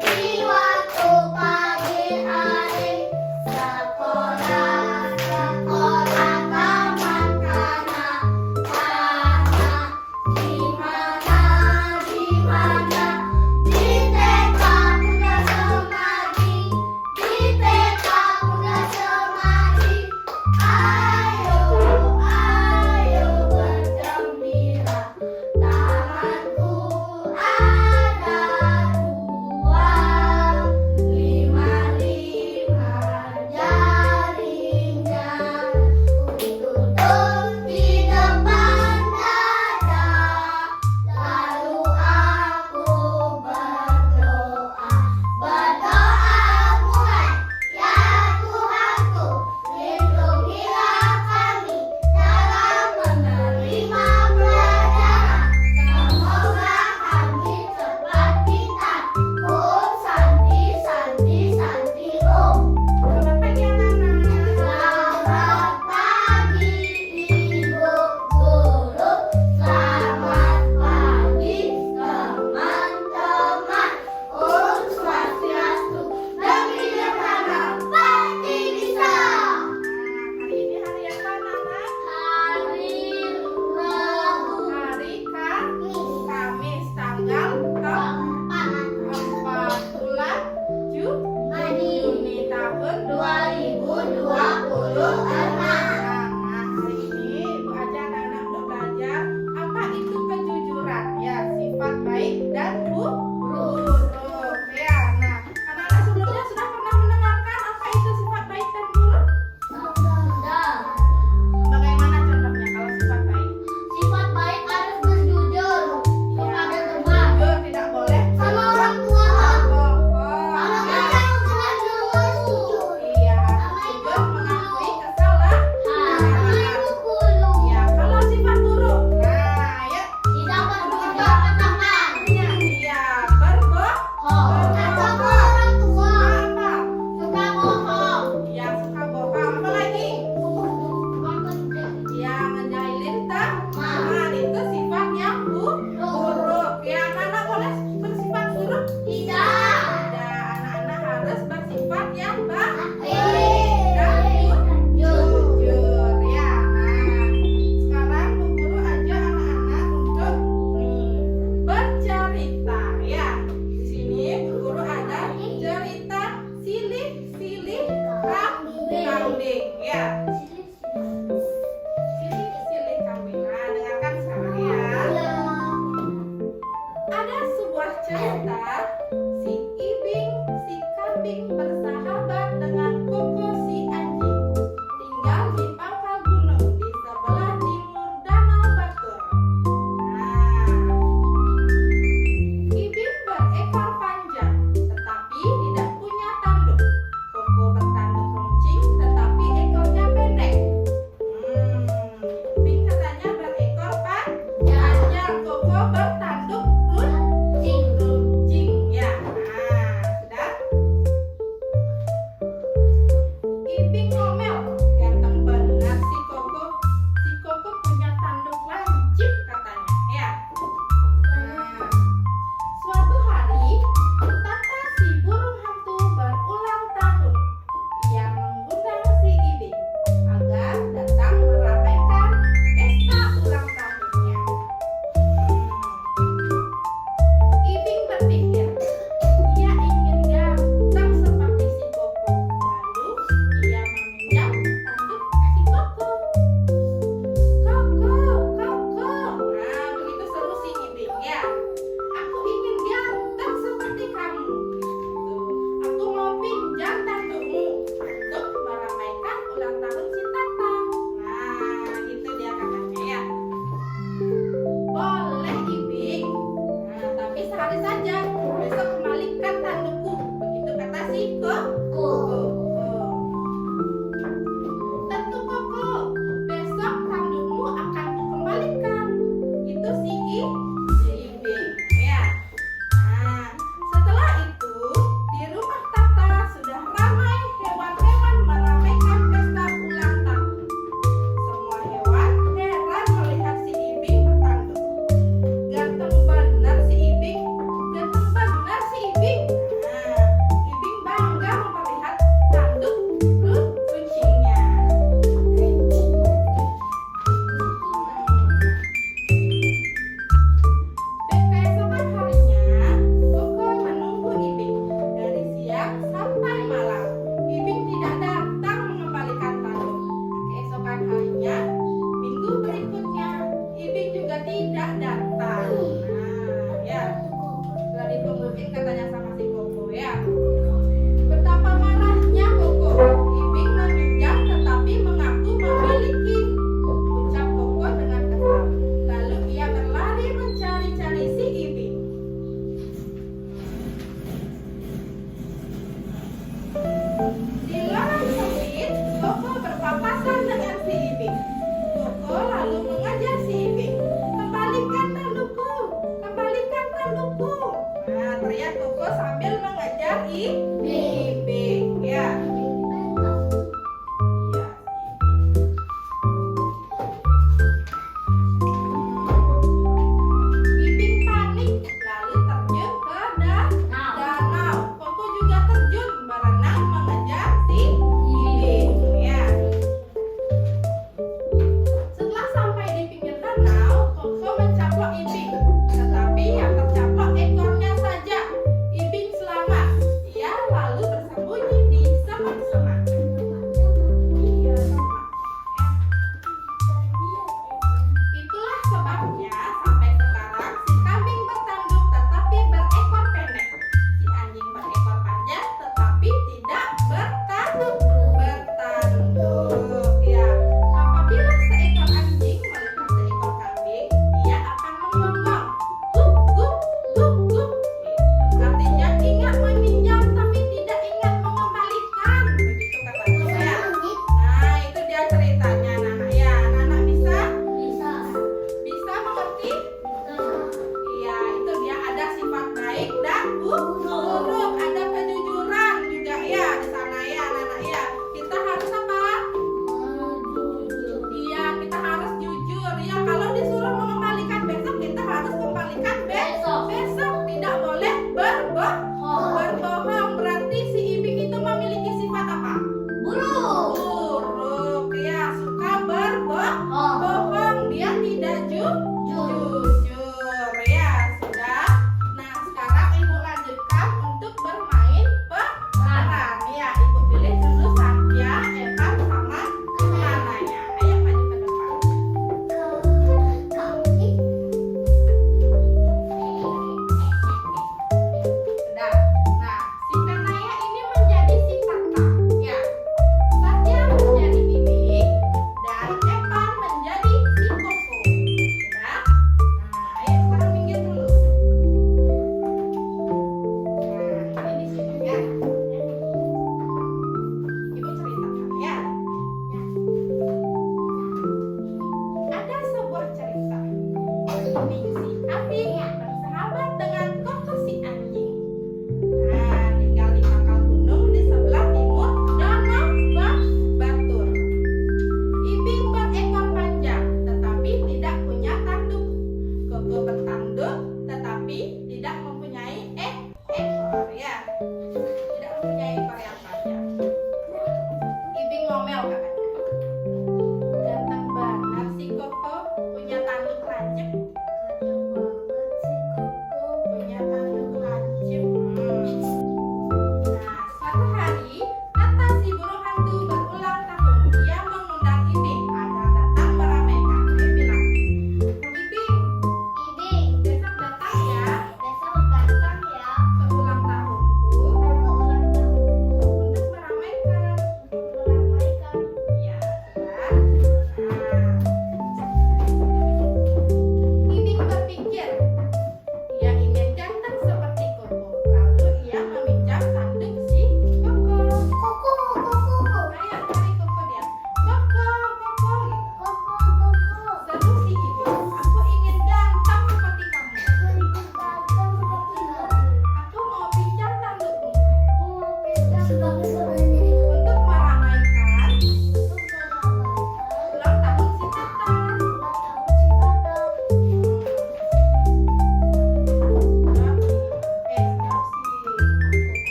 Di waktu si Koko. Tentu Koko, besok tandukmu akan kukembalikan. Itu si Ibing, ya. Nah, setelah itu di rumah Tata sudah ramai hewan-hewan meramaikan pesta ulang tahun. Semua hewan heran melihat si Ibing bertanduk. Ganteng benar si Ibing, ganteng benar si Ibing. Nah, Ibing bangga memperlihat tanduk kucingnya. Keesokan harinya, Koko menunggu Ibing dari siang sampai malam. Ibing tidak datang mengembalikan tanduk. Keesokan harinya, minggu berikutnya, Ibing juga tidak datang. Nah, ya, setelah ditungguin katanya sama si Koko, ya. Betapa marahnya Koko. Ibing meminjam tetapi mengaku memiliki. Ucap Koko dengan kesal. Lalu ia berlari mencari-cari si Ibing. Di lorong sempit, Koko berpapasan dengan si Ibing. Koko lalu mengajar si Ibing. Kembalikan tandukku, kembalikan tandukku. Nah, teriak Koko sambil mengejar Ibing. Ya. Ya. Ibing panik lalu terjun ke danau. Koko juga terjun berenang mengejar si Ibing. Ya. Setelah sampai di pinggir danau, Koko mencaplok Ibing. Tetapi yang tercaplok ekornya saja. Ibing selamat. Ia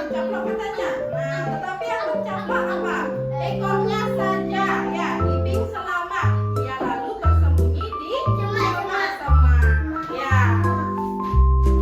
mencaplok matanya. Nah, tetapi yang mencaplok apa? Ekornya saja. Ya, Iping selamat. Ia lalu bersembunyi di semak-semak. Ya.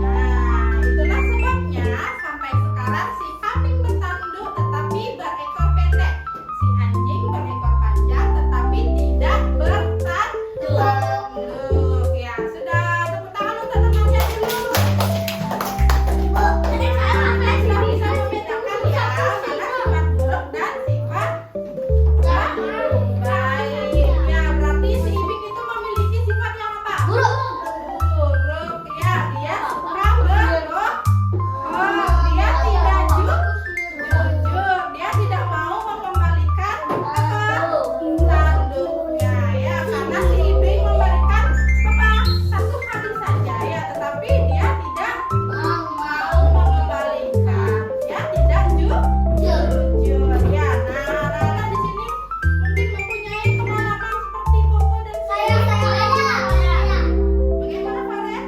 Nah, itulah sebabnya sampai sekarang si kambing bertanduk tetapi berekor pendek. Si anjing berekor panjang tetapi tidak bertanduk. Ya, sudah. Tepuk tangan untuk temannya dulu. Sudah bisa membedakan ya mana sifat buruk dan sifat baik. Ya, berarti si Iping itu memiliki sifat yang apa? Buruk. Ya, dia suka berbohong. Dia tidak jujur. Dia tidak mau mengembalikan tanduknya. Ya, karena si Iping memberikan satu kali saja ya, tetapi dia tidak mau mengembalikan. Dia tidak jujur. Ya, nah, Rara di sini mungkin mempunyai pengalaman seperti Koko dan saya. Bagaimana, Faren?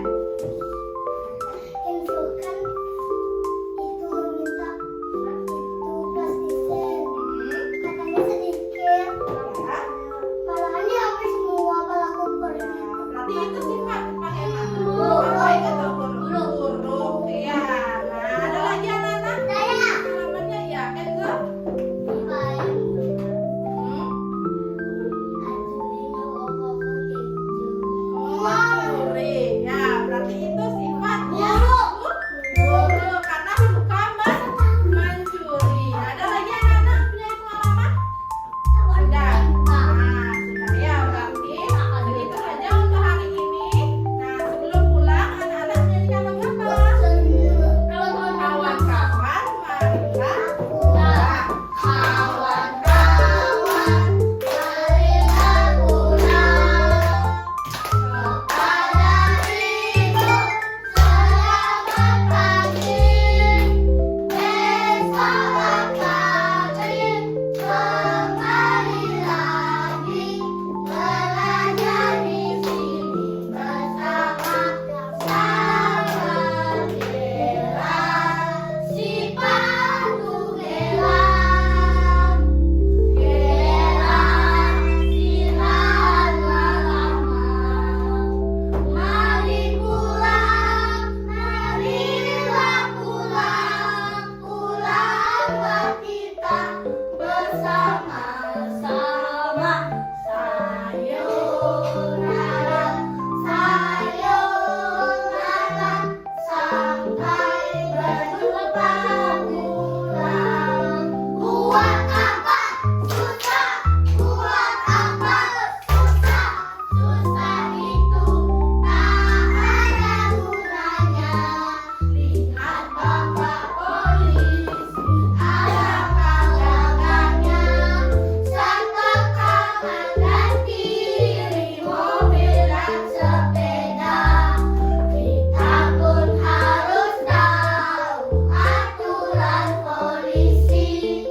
Berarti itu sifat bagaimana? Baik atau buruk? Ya. Nah, ada lagi anak-anak? Pengalamannya ya, Kenzo? Mencuri. Ya, berarti itu sifatnya buruk karena suka mencuri. Ada lagi anak-anak punya pengalaman? Sudah. Nah, sudah ya, berarti begitu saja untuk hari ini. Nah, sebelum pulang anak-anak nyanyikan lagu apa? Kawan-kawan, marilah pulang. Kawan-kawan, marilah pulang kepada ibu. Selamat pagi, besok pagi kembali lagi belajar di sini bersama sahabat Bella. Si Pandu Bella, sinar lama. Mari pulang, marilah pulang, pulanglah kita bersama-sama. Sayonara, sayonara, sampai berjumpa pulang. Buat apa susah? Buat apa susah? Susah itu tak ada gunanya. Lihat bapak polisi, ada kalangannya. Sangka kanan dan kiri, mobil dan sepeda. Kita pun harus tahu aturan polisi.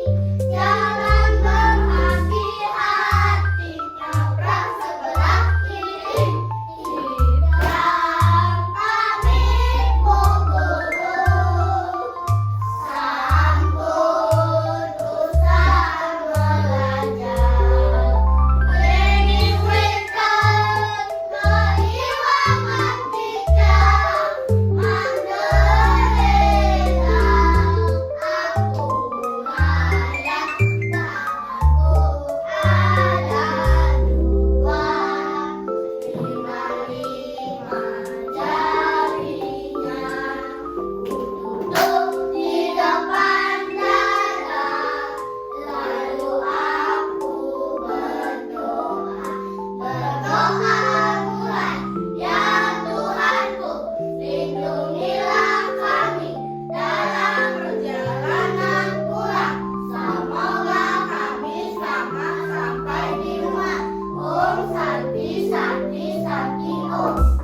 Jalan berhati-hati, nabrak sebelah kiri. Hitam pamit Bogoro, sampun usah belajar. Training weekend, keiwangan tiga, Manderena. Aku layak, tanganku ada dua, 5 jarinya. Tutup di depan dada, lalu aku berdoa. Berdoa mulai, ya Tuhanku, lindungilah kami dalam perjalanan pulang. Semoga kami selamat sampai di rumah. Om Santi Santi Santi Om.